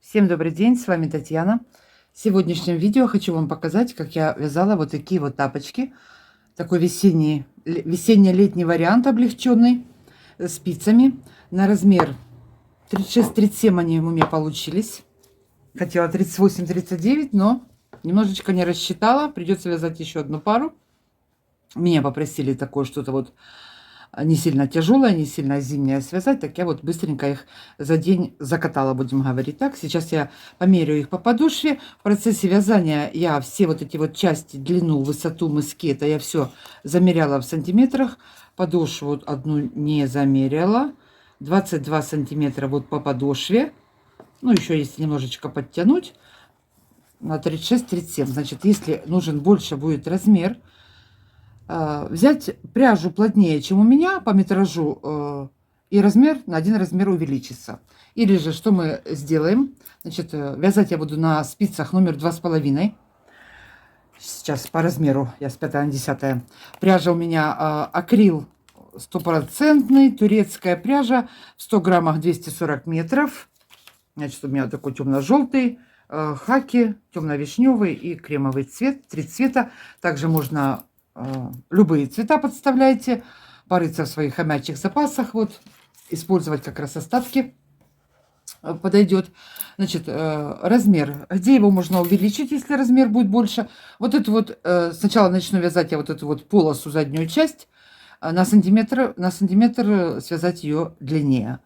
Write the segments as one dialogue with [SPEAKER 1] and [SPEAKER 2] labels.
[SPEAKER 1] Всем добрый день, с вами Татьяна. В сегодняшнем видео хочу вам показать, как я вязала вот такие вот тапочки. Такой весенне-летний вариант облегченный спицами. На размер 36-37 они у меня получились. Хотела 38-39, но немножечко не рассчитала. Придется вязать еще одну пару. Меня попросили такое что-то вот не сильно тяжелое, не сильно зимнее связать, так я вот быстренько их за день закатала, будем говорить так. Сейчас я померю их по подошве. В процессе вязания я все вот эти вот части, длину, высоту мыски, это я все замеряла в сантиметрах. Подошву вот одну не замеряла. 22 сантиметра вот по подошве. Ну, еще если немножечко подтянуть на 36-37. Значит, если нужен больше будет размер, взять пряжу плотнее, чем у меня по метражу, и размер на один размер увеличится. Или же, что мы сделаем? Значит, вязать я буду на спицах номер 2,5. Сейчас по размеру, я с 5 на 10. Пряжа у меня акрил стопроцентный, турецкая пряжа, в 100 граммах 240 метров. Значит, у меня такой темно-желтый, хаки, темно-вишневый и кремовый цвет, 3 цвета. Также можно любые цвета подставляйте, порыться в своих хомячих запасах, вот, использовать как раз остатки подойдет. Значит, размер, где его можно увеличить, если размер будет больше. Вот эту вот, сначала начну вязать я вот эту вот полосу, заднюю часть, на сантиметр связать ее длиннее.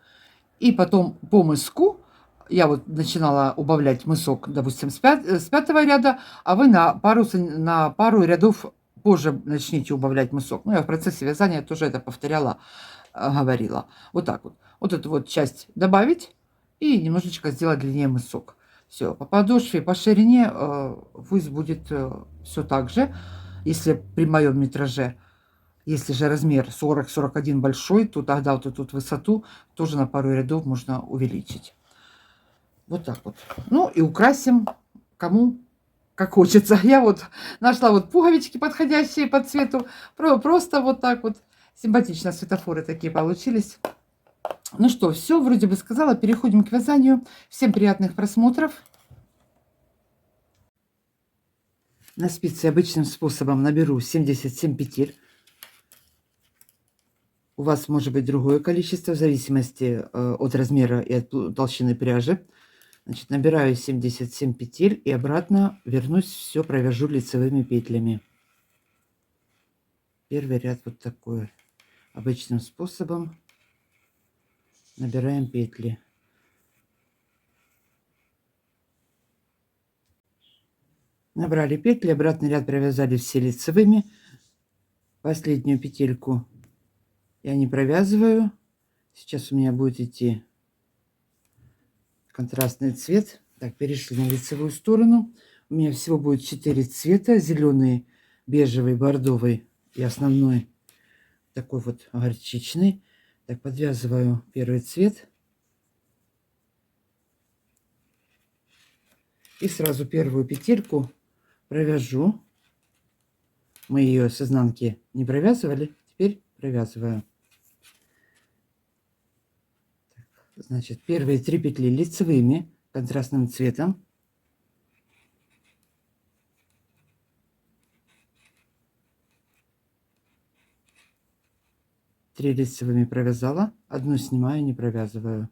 [SPEAKER 1] И потом по мыску, я вот начинала убавлять мысок, допустим, с 5-го ряда, а вы на пару рядов позже начните убавлять мысок. Ну, я в процессе вязания тоже это повторяла, говорила. Вот так вот. Вот эту вот часть добавить и немножечко сделать длиннее мысок. Все, по подошве, по ширине пусть будет все так же, если при моем метраже. Если же размер 40-41 большой, то тогда вот эту высоту тоже на пару рядов можно увеличить. Вот так вот. Ну и украсим кому как хочется. Я вот нашла вот пуговички, подходящие по цвету. Просто вот так вот. Симпатично светофоры такие получились. Ну что, все вроде бы сказала. Переходим к вязанию. Всем приятных просмотров. На спице обычным способом наберу 77 петель. У вас может быть другое количество в зависимости от размера и от толщины пряжи. Значит, набираю 77 петель и обратно вернусь, все провяжу лицевыми петлями. Первый ряд вот такой. Обычным способом набираем петли. Набрали петли, обратный ряд провязали все лицевыми. Последнюю петельку я не провязываю. Сейчас у меня будет идти контрастный цвет. Так, перешли на лицевую сторону. У меня всего будет 4 цвета. Зеленый, бежевый, бордовый и основной такой вот горчичный. Так, подвязываю первый цвет. И сразу первую петельку провяжу. Мы ее с изнанки не провязывали. Теперь провязываю. Значит, первые 3 петли лицевыми контрастным цветом. Три лицевыми провязала, одну снимаю, не провязываю.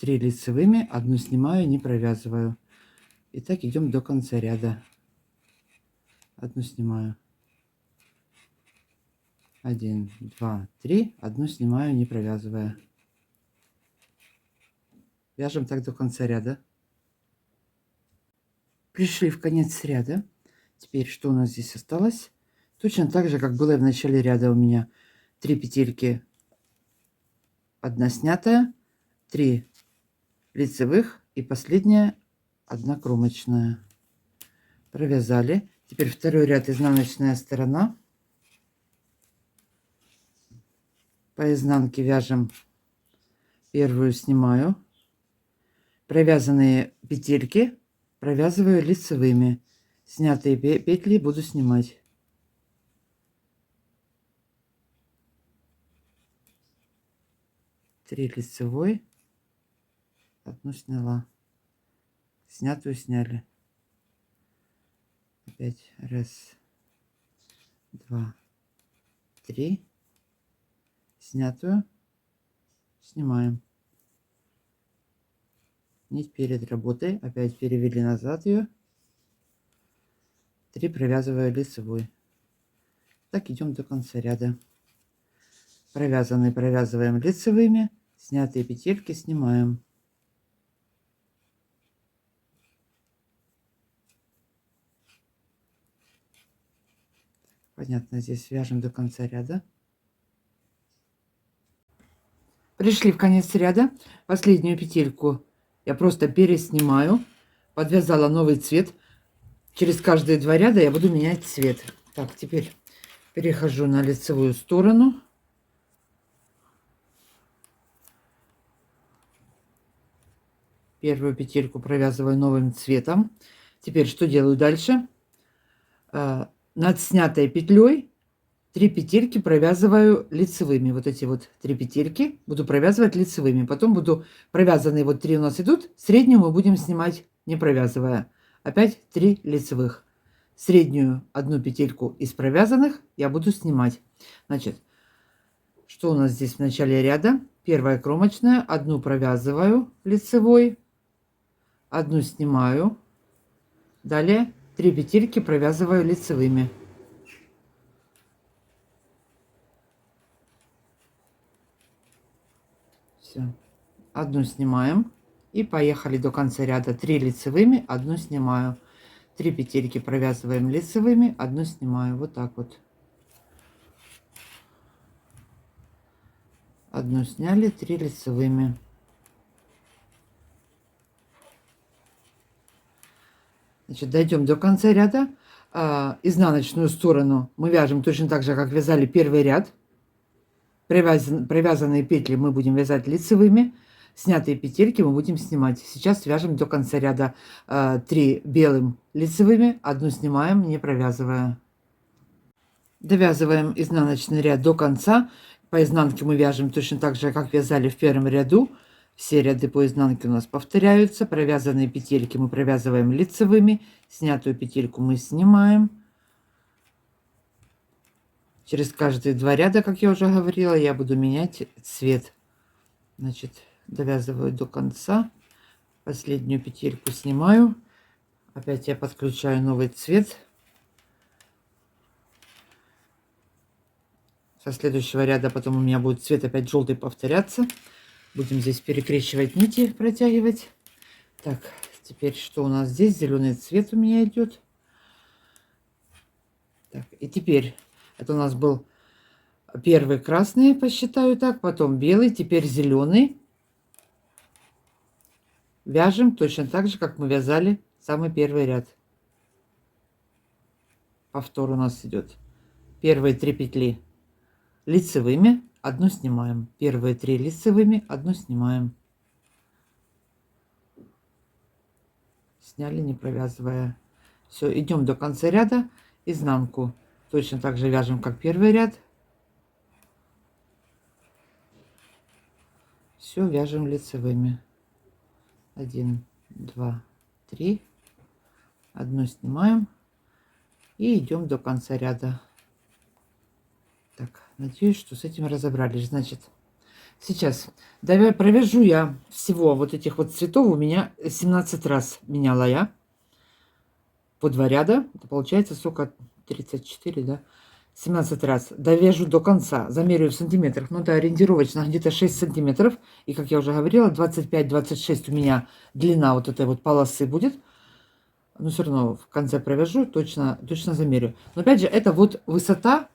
[SPEAKER 1] 3 лицевыми, одну снимаю, не провязываю. И так идем до конца ряда. Одну снимаю. 1, 2, 3. Одну снимаю, не провязывая. Вяжем так до конца ряда. Пришли в конец ряда. Теперь что у нас здесь осталось? Точно так же, как было в начале ряда у меня. 3 петельки, 1 снятая, 3 лицевых и последняя 1 кромочная. Провязали. Теперь второй ряд, изнаночная сторона. По изнанке вяжем, первую снимаю. Провязанные петельки провязываю лицевыми. Снятые петли буду снимать. Три лицевой, одну сняла. снятую сняли. Опять раз, два, три, снятую, снимаем. Нить перед работой, опять перевели назад ее. 3 провязываю лицевой. Так идем до конца ряда. Провязанные провязываем лицевыми, снятые петельки снимаем. Понятно, здесь вяжем до конца ряда. Пришли в конец ряда. Последнюю петельку я просто переснимаю. Подвязала новый цвет. Через каждые 2 ряда я буду менять цвет. Так, теперь перехожу на лицевую сторону. Первую петельку провязываю новым цветом. Теперь что делаю дальше? Над снятой петлей 3 петельки провязываю лицевыми. Вот эти вот 3 петельки буду провязывать лицевыми. Потом буду провязанные, вот 3 у нас идут. Среднюю мы будем снимать не провязывая. Опять 3 лицевых. Среднюю одну петельку из провязанных я буду снимать. Значит, что у нас здесь в начале ряда? Первая кромочная, одну провязываю лицевой, одну снимаю. Далее 3 петельки провязываю лицевыми. Все. Одну снимаем. И поехали до конца ряда. 3 лицевыми, одну снимаю. 3 петельки провязываем лицевыми, одну снимаю. Вот так вот. Одну сняли, 3 лицевыми. Значит, дойдем до конца ряда. Изнаночную сторону мы вяжем точно так же, как вязали первый ряд. Привязанные петли мы будем вязать лицевыми. Снятые петельки мы будем снимать. Сейчас вяжем до конца ряда 3 белым лицевыми, одну снимаем, не провязывая. Довязываем изнаночный ряд до конца. По изнанке мы вяжем точно так же, как вязали в первом ряду. Все ряды по изнанке у нас повторяются. Провязанные петельки мы провязываем лицевыми. Снятую петельку мы снимаем. Через каждые 2 ряда, как я уже говорила, я буду менять цвет. Значит, довязываю до конца. Последнюю петельку снимаю. Опять я подключаю новый цвет. Со следующего ряда потом у меня будет цвет опять желтый повторяться. Будем здесь перекрещивать нити, протягивать. Так, теперь что у нас здесь? Зеленый цвет у меня идет. Так, и теперь это у нас был первый красный, посчитаю так, потом белый, теперь зеленый. Вяжем точно так же, как мы вязали самый первый ряд. Повтор у нас идет. Первые 3 петли лицевыми, одну снимаем. Первые 3 лицевыми, одну снимаем. Сняли, не провязывая. Все, идем до конца ряда. Изнанку точно так же вяжем, как первый ряд. Все вяжем лицевыми. 1, 2, 3. Одну снимаем. И идем до конца ряда. Так, надеюсь, что с этим разобрались. Значит, сейчас провяжу я всего вот этих вот цветов. У меня 17 раз меняла я. По 2 ряда. Это получается сколько? 34, да? 17 раз. Довяжу до конца. Замерю в сантиметрах. Ну, это ориентировочно где-то 6 сантиметров. И, как я уже говорила, 25-26 у меня длина вот этой вот полосы будет. Но все равно в конце провяжу, точно замерю. Но опять же, это вот высота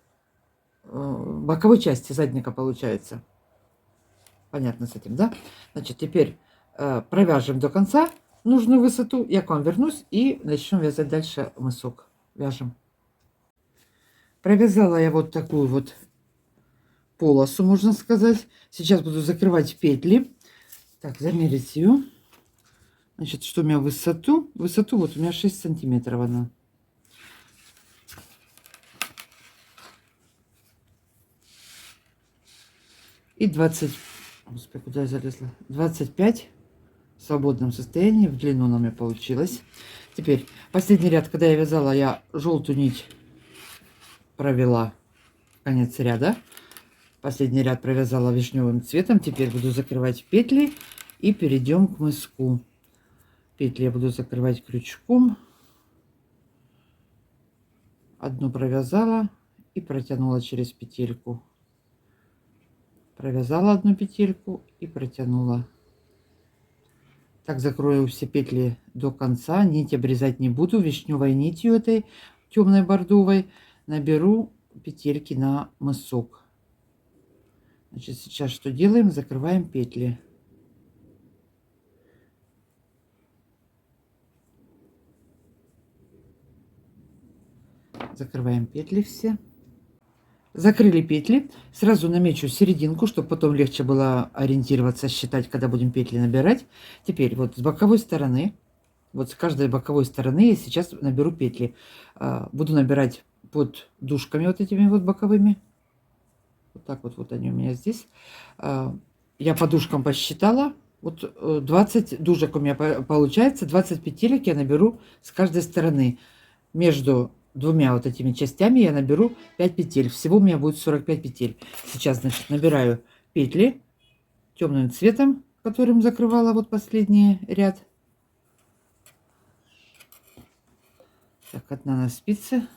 [SPEAKER 1] боковой части задника получается. Понятно с этим, да? Значит, теперь провяжем до конца нужную высоту. Я к вам вернусь и начнем вязать дальше мысок. Вяжем. Провязала я вот такую вот полосу, можно сказать. Сейчас буду закрывать петли. Так, замерить ее. Значит, что у меня высоту? Высоту вот у меня 6 сантиметров она. И 20, господи, куда я залезла? 25 свободном состоянии. В длину у меня получилось. Теперь последний ряд, когда я вязала, я желтую нить провела в конец ряда. Последний ряд провязала вишневым цветом. Теперь буду закрывать петли и перейдем к мыску. Петли я буду закрывать крючком. Одну провязала и протянула через петельку. Провязала одну петельку и протянула. Так закрою все петли до конца. Нить обрезать не буду. Вишневой нитью этой темной бордовой наберу петельки на мысок. Значит, сейчас что делаем? Закрываем петли. Закрываем петли все. Закрыли петли. Сразу намечу серединку, чтобы потом легче было ориентироваться, считать, когда будем петли набирать. Теперь вот с боковой стороны, вот с каждой боковой стороны я сейчас наберу петли. Буду набирать под дужками вот этими вот боковыми. Вот так вот, вот они у меня здесь. Я по дужкам посчитала. Вот 20 дужек у меня получается. 20 петелек я наберу с каждой стороны. Между двумя вот этими частями я наберу 5 петель. Всего у меня будет 45 петель. Сейчас, значит, набираю петли темным цветом, которым закрывала вот последний ряд. Так, одна на спице.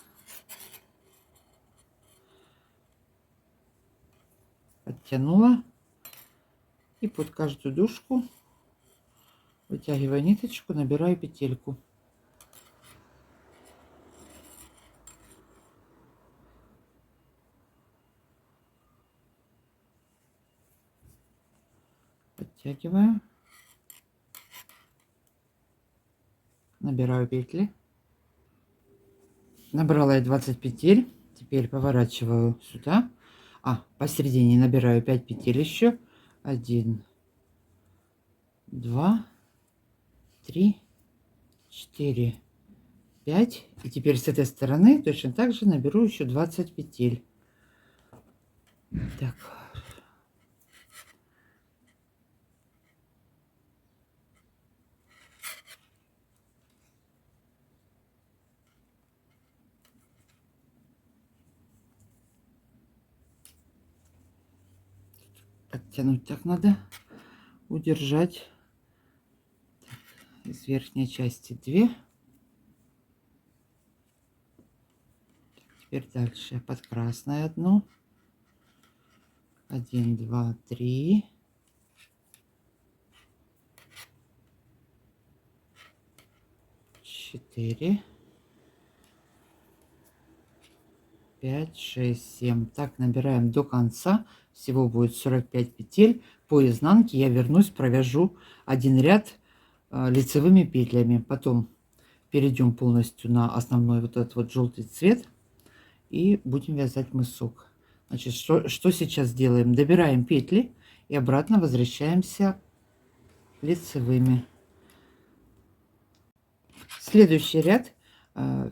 [SPEAKER 1] Подтянула. И под каждую дужку, вытягивая ниточку, набираю петельку. Подтягиваю. Набираю петли. Набрала я 20 петель. Теперь поворачиваю сюда. Посередине набираю 5 петель еще. 1, 2, 3, 4, 5. И теперь с этой стороны точно так же наберу еще 20 петель. Так. Оттянуть так надо, удержать. Так, из верхней части 2. Теперь дальше под красной одну. 1, 2, 3. 4. 5, 6, 7. Так набираем до конца. Всего будет 45 петель. По изнанке я вернусь, провяжу один ряд лицевыми петлями. Потом перейдем полностью на основной вот этот вот желтый цвет. И будем вязать мысок. Значит, что сейчас делаем? Добираем петли и обратно возвращаемся лицевыми. Следующий ряд.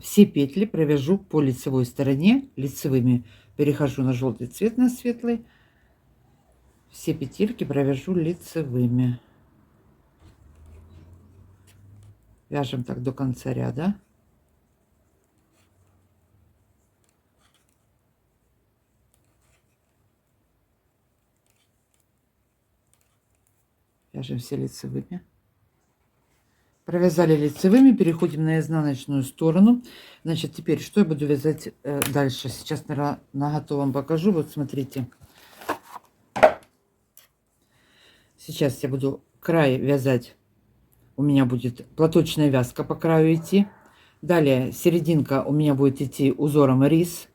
[SPEAKER 1] Все петли провяжу по лицевой стороне лицевыми. Перехожу на желтый цвет, на светлый. Все петельки провяжу лицевыми. Вяжем так до конца ряда. Вяжем все лицевыми. Провязали лицевыми, переходим на изнаночную сторону. Значит, теперь что я буду вязать дальше? Сейчас, наверное, на готовом покажу. Вот смотрите. Сейчас я буду край вязать. У меня будет платочная вязка по краю идти. Далее серединка у меня будет идти узором рис.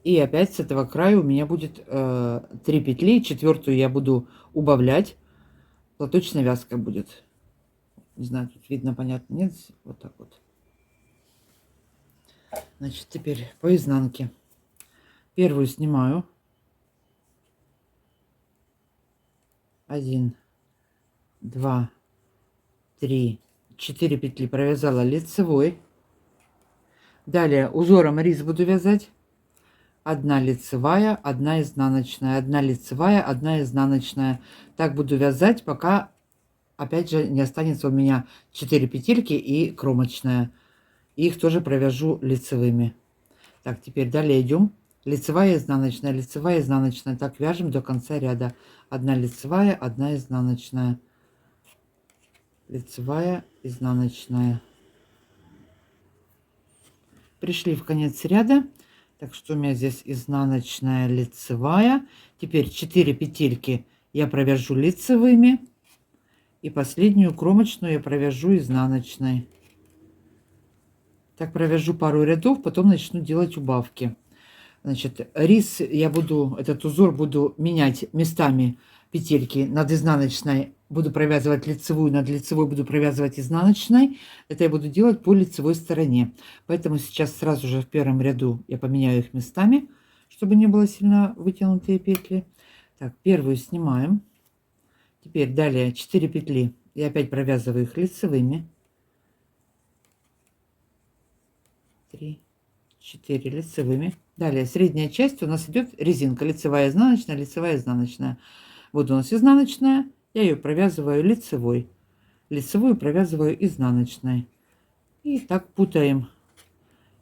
[SPEAKER 1] И опять с этого края у меня будет 3 петли. Четвертую я буду убавлять. Платочная вязка будет. Не знаю, тут видно, понятно, нет? Вот так вот. Значит, теперь по изнанке. Первую снимаю. 1, 2, 3, 4 петли провязала лицевой. Далее узором рис буду вязать. 1 лицевая, 1 изнаночная, 1 лицевая, 1 изнаночная. Так буду вязать, пока опять же не останется у меня 4 петельки и кромочная. Их тоже провяжу лицевыми. Так, теперь далее идем. Лицевая, изнаночная, лицевая, изнаночная. Так, вяжем до конца ряда. Одна лицевая, одна изнаночная. Лицевая, изнаночная. Пришли в конец ряда. Так что у меня здесь изнаночная, лицевая. Теперь 4 петельки я провяжу лицевыми. И последнюю кромочную я провяжу изнаночной. Так провяжу пару рядов, потом начну делать убавки. Значит, рис я буду, этот узор буду менять местами петельки. Над изнаночной буду провязывать лицевую, над лицевой буду провязывать изнаночной. Это я буду делать по лицевой стороне. Поэтому сейчас сразу же в первом ряду я поменяю их местами, чтобы не было сильно вытянутые петли. Так, первую снимаем. Теперь далее 4 петли. Я опять провязываю их лицевыми. 3, 4 лицевыми. Далее средняя часть у нас идет резинка. Лицевая, изнаночная, лицевая, изнаночная. Вот у нас изнаночная. Я ее провязываю лицевой. Лицевую провязываю изнаночной. И так путаем.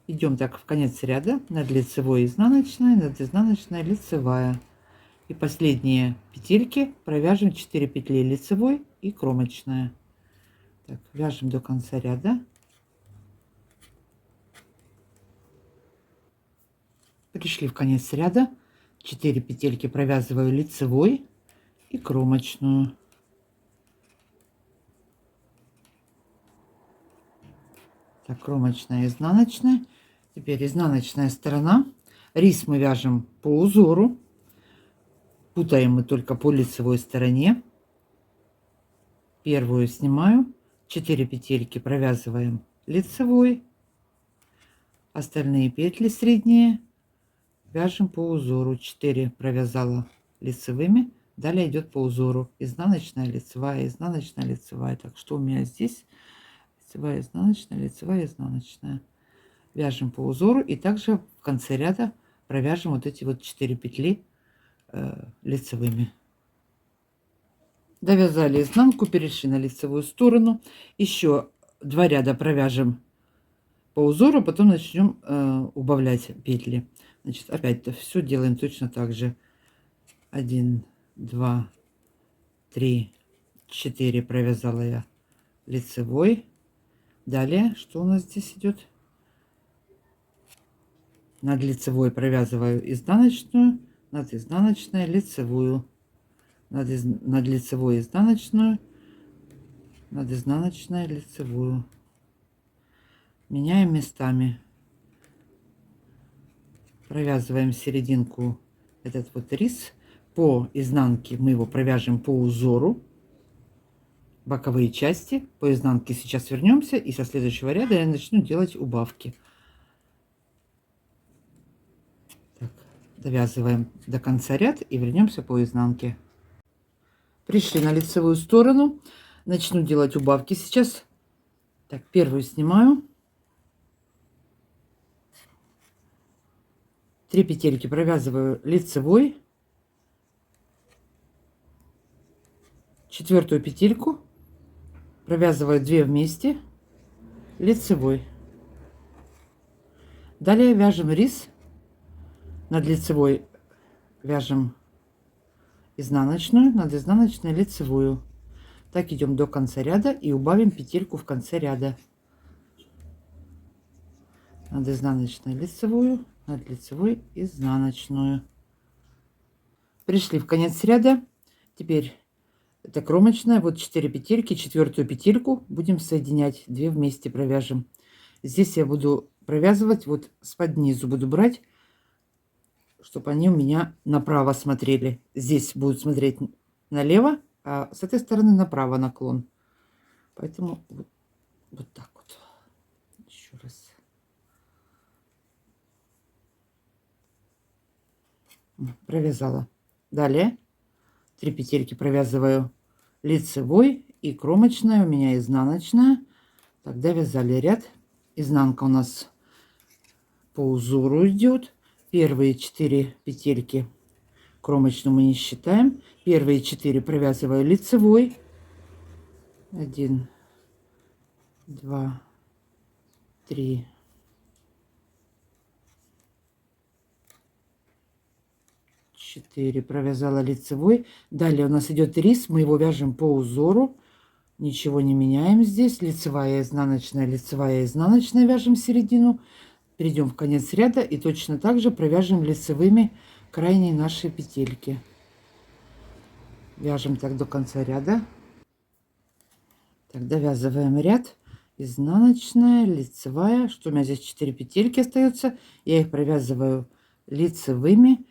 [SPEAKER 1] Идем так в конец ряда. Над лицевой изнаночная, над изнаночной лицевая. И последние петельки провяжем 4 петли лицевой и кромочная. Так, вяжем до конца ряда. Пришли в конец ряда. 4 петельки провязываю лицевой и кромочную. Так, кромочная, изнаночная. Теперь изнаночная сторона. Рис мы вяжем по узору. Путаем мы только по лицевой стороне. Первую снимаю. 4 петельки провязываем лицевой. Остальные петли средние вяжем по узору. 4 провязала лицевыми. Далее идет по узору. Изнаночная, лицевая, изнаночная, лицевая. Так, что у меня здесь? Лицевая, изнаночная, лицевая, изнаночная. Вяжем по узору. И также в конце ряда провяжем вот эти вот 4 петли лицевыми. Довязали изнанку, перешли на лицевую сторону. Еще 2 ряда провяжем по узору, потом начнем убавлять петли. Значит, опять все делаем точно так же. 1, 2, 3, 4 провязала я лицевой. Далее, что у нас здесь идет? Над лицевой провязываю изнаночную, над изнаночной лицевую, над лицевой изнаночную, над изнаночной лицевую. Меняем местами. Провязываем серединку, этот вот рис. По изнанке мы его провяжем по узору. Боковые части. По изнанке сейчас вернемся. И со следующего ряда я начну делать убавки. Так, довязываем до конца ряд и вернемся по изнанке. Пришли на лицевую сторону. Начну делать убавки сейчас. Так, первую снимаю. 3 петельки провязываю лицевой. 4-ю петельку провязываю 2 вместе лицевой. Далее вяжем рис. Над лицевой вяжем изнаночную, над изнаночной лицевую. Так идем до конца ряда и убавим петельку в конце ряда. Над изнаночной лицевую, над лицевой изнаночную. Пришли в конец ряда. Теперь это кромочная. Вот 4 петельки, 4-ю петельку будем соединять, 2 вместе провяжем. Здесь я буду провязывать вот с-под низу, буду брать, чтобы они у меня направо смотрели. Здесь будут смотреть налево, а с этой стороны направо наклон. Поэтому вот так вот. Еще раз. Провязала. Далее 3 петельки провязываю лицевой и кромочная, у меня изнаночная. Тогда вязали ряд. Изнанка у нас по узору идет. Первые 4 петельки кромочную мы не считаем. Первые 4 провязываю лицевой. 1, 2, 3, 4. Провязала лицевой. Далее у нас идет рис. Мы его вяжем по узору. Ничего не меняем здесь. Лицевая, изнаночная вяжем середину. Перейдем в конец ряда и точно так же провяжем лицевыми крайние наши петельки. Вяжем так до конца ряда. Так, довязываем ряд. Изнаночная, лицевая. Что у меня здесь 4 петельки остается. Я их провязываю лицевыми.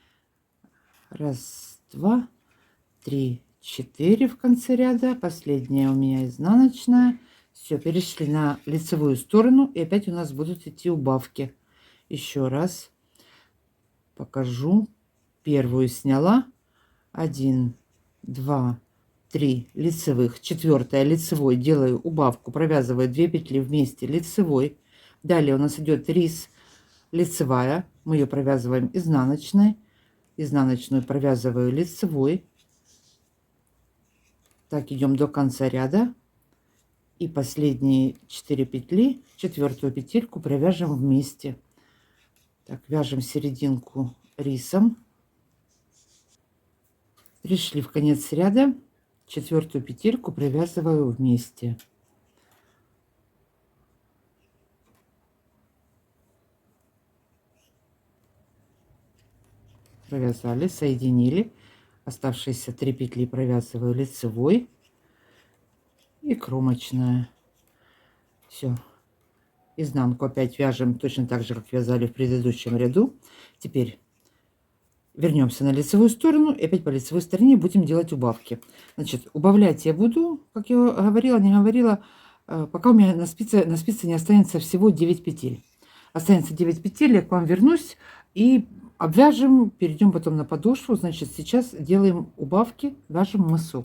[SPEAKER 1] Раз, два, три, 4 в конце ряда. Последняя у меня изнаночная. Все, перешли на лицевую сторону. И опять у нас будут идти убавки. Еще раз покажу. Первую сняла. 1, 2, 3 лицевых. Четвертая лицевой. Делаю убавку. Провязываю 2 петли вместе лицевой. Далее у нас идет рис, лицевая. Мы ее провязываем изнаночной. Изнаночную провязываю лицевой. Так, идем до конца ряда. И последние 4 петли, четвертую петельку провяжем вместе. Так, вяжем серединку рисом. Пришли в конец ряда. Четвертую петельку провязываю вместе. Провязали, соединили. Оставшиеся 3 петли провязываю лицевой и кромочная. Все. Изнанку опять вяжем точно так же, как вязали в предыдущем ряду. Теперь вернемся на лицевую сторону и опять по лицевой стороне будем делать убавки. Значит, убавлять я буду, как я говорила, не говорила, пока у меня на спице не останется всего 9 петель. Останется 9 петель, я к вам вернусь и обвяжем, перейдем потом на подошву. Значит, сейчас делаем убавки, вяжем мысок.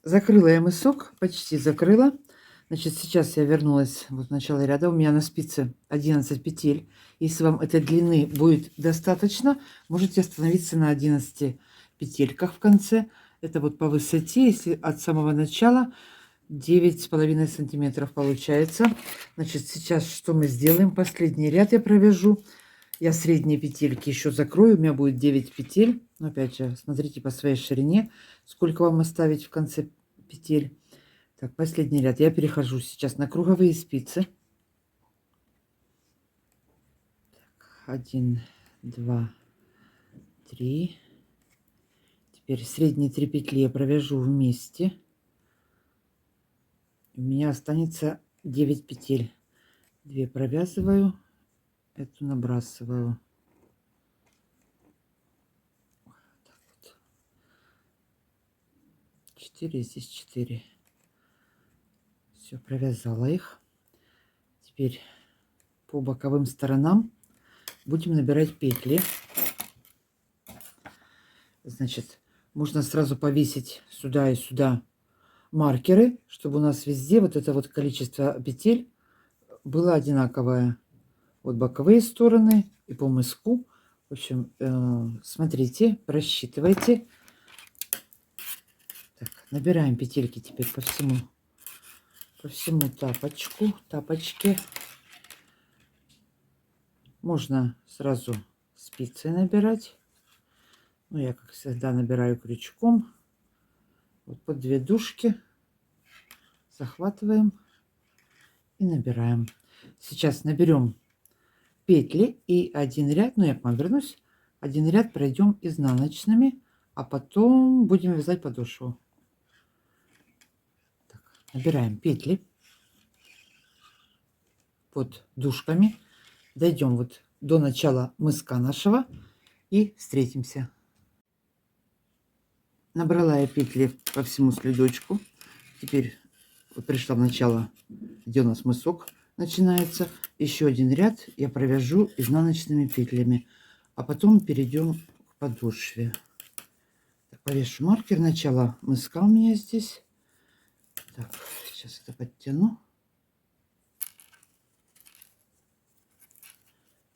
[SPEAKER 1] Закрыла я мысок, почти закрыла. Значит, сейчас я вернулась вот в начало ряда. У меня на спице 11 петель. Если вам этой длины будет достаточно, можете остановиться на 11 петельках в конце. Это вот по высоте, если от самого начала 9,5 сантиметров получается. Значит, сейчас что мы сделаем? Последний ряд я провяжу. Я средние петельки еще закрою. У меня будет 9 петель. Но опять же, смотрите по своей ширине, сколько вам оставить в конце петель. Так, последний ряд. Я перехожу сейчас на круговые спицы. 1, 2, 3. Теперь средние 3 петли я провяжу вместе. У меня останется 9 петель. 2 провязываю, эту набрасываю. Так вот. 4, здесь 4. Все, провязала их. Теперь по боковым сторонам будем набирать петли. Значит, можно сразу повесить сюда и сюда маркеры, чтобы у нас везде вот это вот количество петель было одинаковое. Вот боковые стороны и по мыску. В общем, смотрите, просчитывайте. Так, набираем петельки теперь по всему тапочке. Можно сразу спицей набирать. Ну, я, как всегда, набираю крючком. Вот по 2 дужки захватываем и набираем. Сейчас наберем петли и один ряд, ну, я к вам вернусь, один ряд пройдем изнаночными, а потом будем вязать подошву. Так, набираем петли под дужками, дойдем вот до начала мыска нашего и встретимся. Набрала я петли по всему следочку. Теперь вот пришла в начало, где у нас мысок начинается. Еще один ряд я провяжу изнаночными петлями, а потом перейдем к подошве. Так, повешу маркер. Начало мыска у меня здесь. Так, сейчас это подтяну.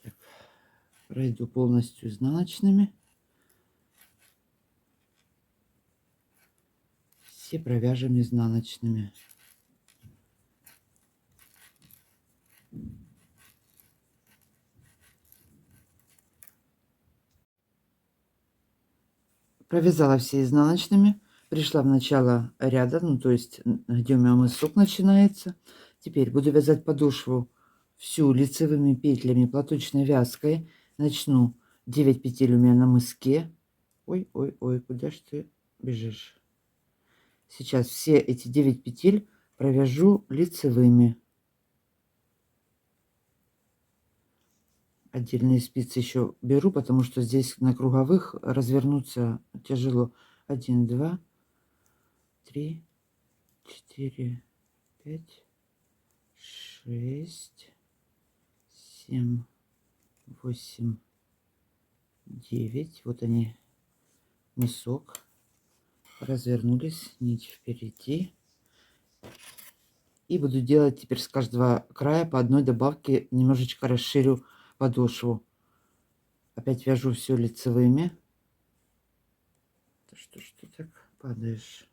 [SPEAKER 1] Так, пройду полностью изнаночными. все провяжем изнаночными. Провязала все изнаночными, пришла в начало ряда, ну то есть где у меня мысок начинается. Теперь буду вязать подошву всю лицевыми петлями платочной вязкой. Начну 9 петель у меня на мыске. Ой, куда ж ты бежишь? Сейчас все эти 9 петель провяжу лицевыми. Отдельные спицы еще беру, потому что здесь на круговых развернуться тяжело. 1, 2, 3, 4, 5, 6, 7, 8, 9. Вот они, мысок. Развернулись, нить впереди. И буду делать теперь с каждого края по одной добавке, немножечко расширю подошву. Опять вяжу все лицевыми. Что ж ты так падаешь?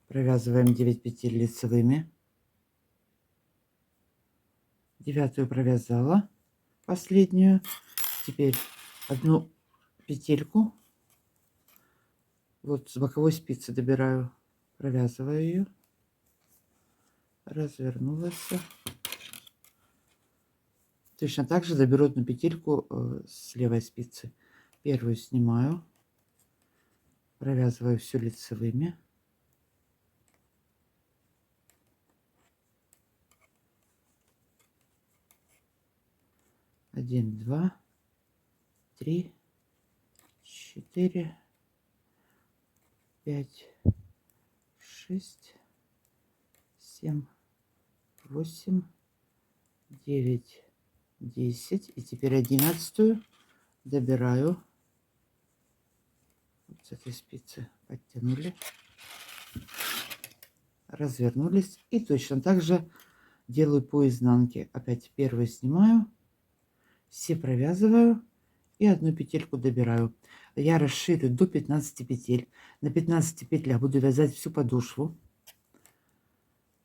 [SPEAKER 1] Провязываем 9 петель лицевыми. 9-ю провязала, последнюю. Теперь одну петельку вот с боковой спицы добираю, провязываю ее, развернулась. Точно так же доберу одну петельку с левой спицы. Первую снимаю, провязываю все лицевыми. Один, два, три, 4, 5, 6, 7, 8, 9, 10. И теперь 11-ю добираю. Вот с этой спицы подтянули, развернулись. И точно так же делаю по изнанке. Опять первую снимаю, все провязываю и одну петельку добираю. Я расширю до 15 петель. На 15 петлях буду вязать всю подошву.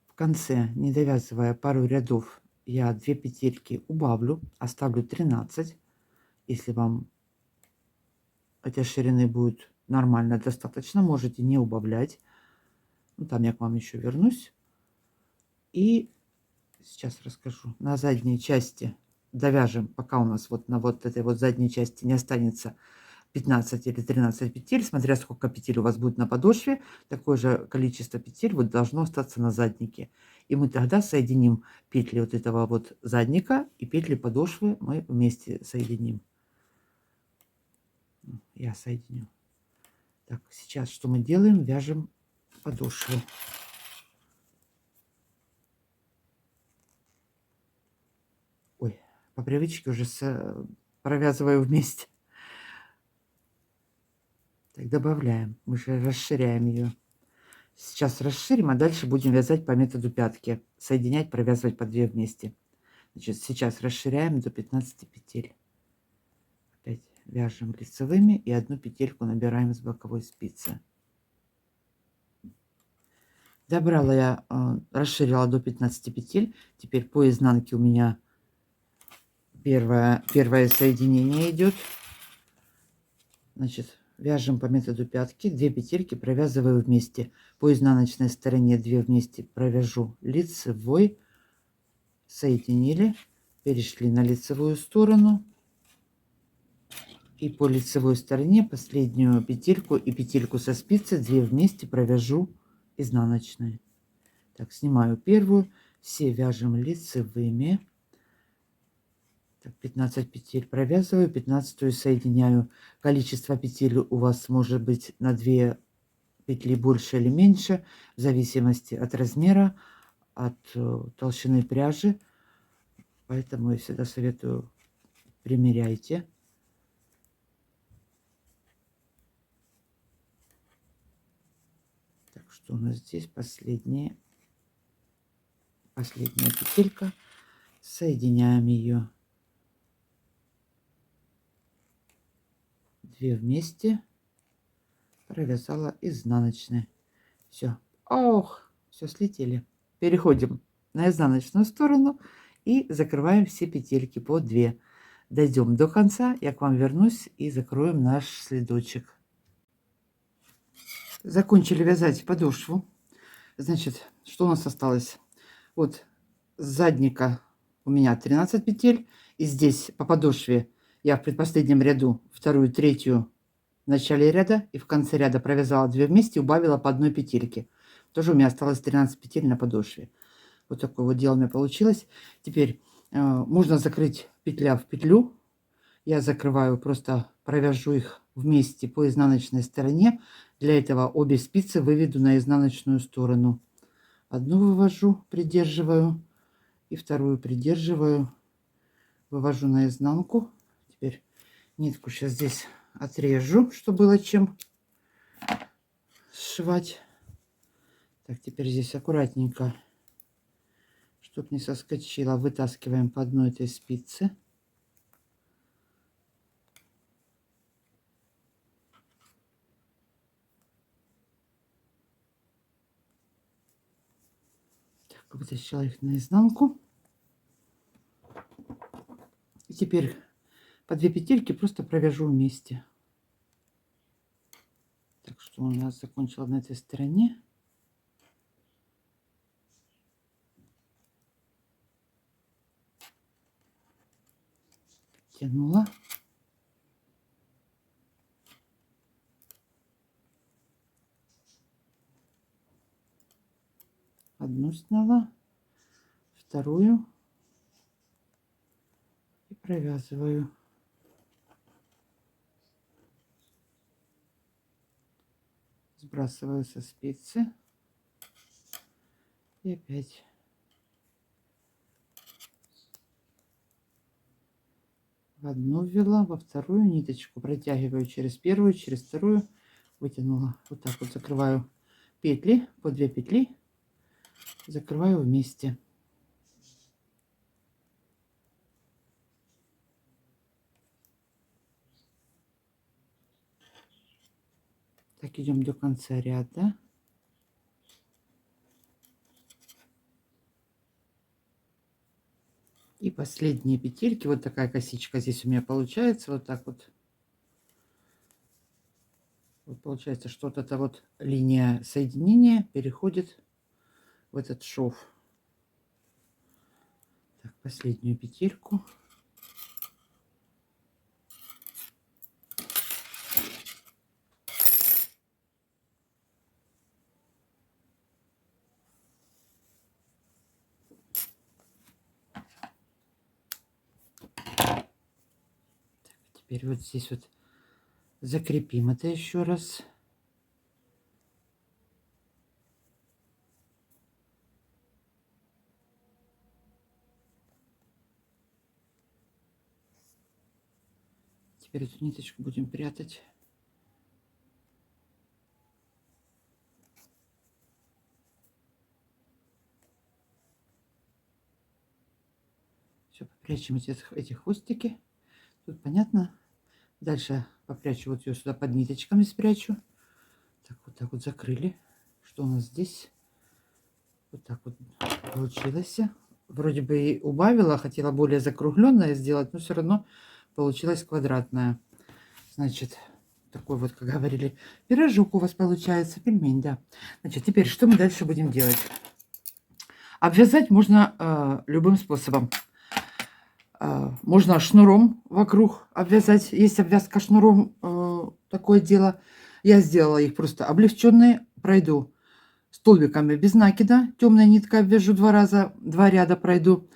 [SPEAKER 1] В конце, не довязывая пару рядов, я 2 петельки убавлю, оставлю 13. Если вам этой ширины будет нормально, достаточно, можете не убавлять. Ну, там я к вам еще вернусь. И сейчас расскажу. На задней части довяжем, пока у нас вот на вот этой вот задней части не останется 15 или 13 петель, смотря сколько петель у вас будет на подошве, такое же количество петель вот должно остаться на заднике. И мы тогда соединим петли вот этого вот задника и петли подошвы мы вместе соединим. Я соединю. Так, сейчас что мы делаем? Вяжем подошву. Ой, по привычке уже провязываю вместе. Так, добавляем. Мы же расширяем ее. Сейчас расширим, а дальше будем вязать по методу пятки. Соединять, провязывать по 2 вместе. Значит, сейчас расширяем до 15 петель. Опять вяжем лицевыми и одну петельку набираем с боковой спицы. Добрала я, расширила до 15 петель. Теперь по изнанке у меня первое соединение идет. Значит, вяжем по методу пятки, 2 петельки провязываю вместе. По изнаночной стороне 2 вместе провяжу лицевой, соединили, перешли на лицевую сторону. И по лицевой стороне последнюю петельку и петельку со спицы 2 вместе провяжу изнаночной. Так, снимаю первую, все вяжем лицевыми. Так, 15 петель провязываю, 15 соединяю. Количество петель у вас может быть на 2 петли больше или меньше, в зависимости от размера, от толщины пряжи. Поэтому я всегда советую, примеряйте. Так, что у нас здесь? Последняя петелька. Соединяем ее. 2 вместе провязала изнаночные. Все. Ох, все, слетели. Переходим на изнаночную сторону и закрываем все петельки по 2. Дойдем до конца, я к вам вернусь и закроем наш следочек. Закончили вязать подошву. Значит, что у нас осталось? Вот с задника у меня 13 петель. И здесь по подошве я в предпоследнем ряду вторую, третью в начале ряда и в конце ряда провязала 2 вместе, убавила по 1 петельке. Тоже у меня осталось 13 петель на подошве. Вот такое вот дело у меня получилось. Теперь можно закрыть петля в петлю. Я закрываю, просто провяжу их вместе по изнаночной стороне. Для этого обе спицы выведу на изнаночную сторону. Одну вывожу, придерживаю, и вторую придерживаю, вывожу на изнанку. Теперь нитку сейчас здесь отрежу, чтобы было чем сшивать. Так, теперь здесь аккуратненько, чтобы не соскочила, вытаскиваем по одной этой спице. Так, вытащила их наизнанку. И теперь по 2 петельки просто провяжу вместе. Так что у нас закончила на этой стороне. Тянула. Одну сняла, вторую и провязываю. Сбрасываю со спицы и опять в одну ввела, во вторую ниточку протягиваю через первую, через вторую, вытянула. Вот так вот закрываю петли, по 2 петли закрываю вместе. Так, идем до конца ряда. И последние петельки, вот такая косичка здесь у меня получается, вот так вот. Вот получается, что вот эта вот линия соединения переходит в этот шов. Так, последнюю петельку. Так, теперь вот здесь вот закрепим это еще раз. Теперь эту ниточку будем прятать. Все, попрячем эти хвостики. Тут понятно. Дальше попрячу вот ее сюда под ниточками спрячу. Так вот закрыли. Что у нас здесь? Вот так вот получилось. Вроде бы и убавила, хотела более закругленное сделать, но все равно получилось квадратное. Значит, такой вот, как говорили, пирожок у вас получается, пельмень, да. Значит, теперь что мы дальше будем делать? Обвязать можно любым способом. Можно шнуром вокруг обвязать. Есть обвязка шнуром, такое дело. Я сделала их просто облегченные. Пройду столбиками без накида. Темная нитка обвяжу 2 раза, 2 ряда пройду.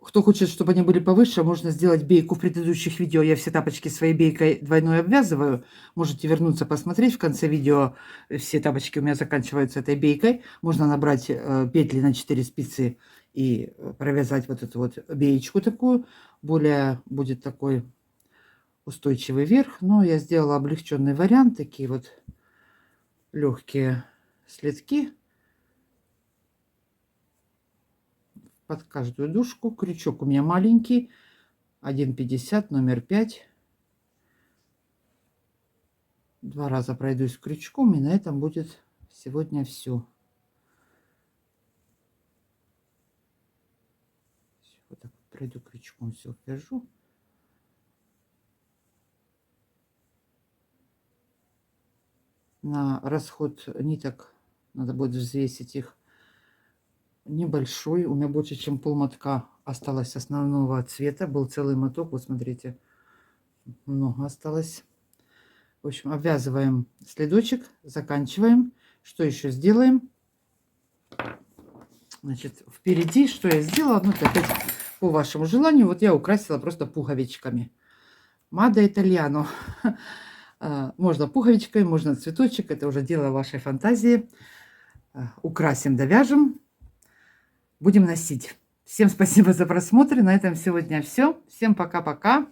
[SPEAKER 1] Кто хочет, чтобы они были повыше, можно сделать бейку. В предыдущих видео я все тапочки своей бейкой двойной обвязываю. Можете вернуться посмотреть. В конце видео все тапочки у меня заканчиваются этой бейкой. Можно набрать петли на 4 спицы и провязать вот эту вот беечку такую. Более будет такой устойчивый верх. Но я сделала облегченный вариант. Такие вот легкие следки. Под каждую дужку. Крючок у меня маленький. 1,50, номер 5. 2 раза пройдусь крючком, и на этом будет сегодня все. Вот так пройду крючком, все вяжу. На расход ниток надо будет взвесить их небольшой. У меня больше, чем полмотка осталось основного цвета. Был целый моток. Вот смотрите, много осталось. В общем, обвязываем следочек, заканчиваем. Что еще сделаем? Значит, впереди, что я сделала? Ну, это опять по вашему желанию. Вот я украсила просто пуговичками. Мадо Итальяно. Можно пуговичкой, можно цветочек. Это уже дело вашей фантазии. Украсим, довяжем. Будем носить. Всем спасибо за просмотр. На этом сегодня все. Всем пока-пока.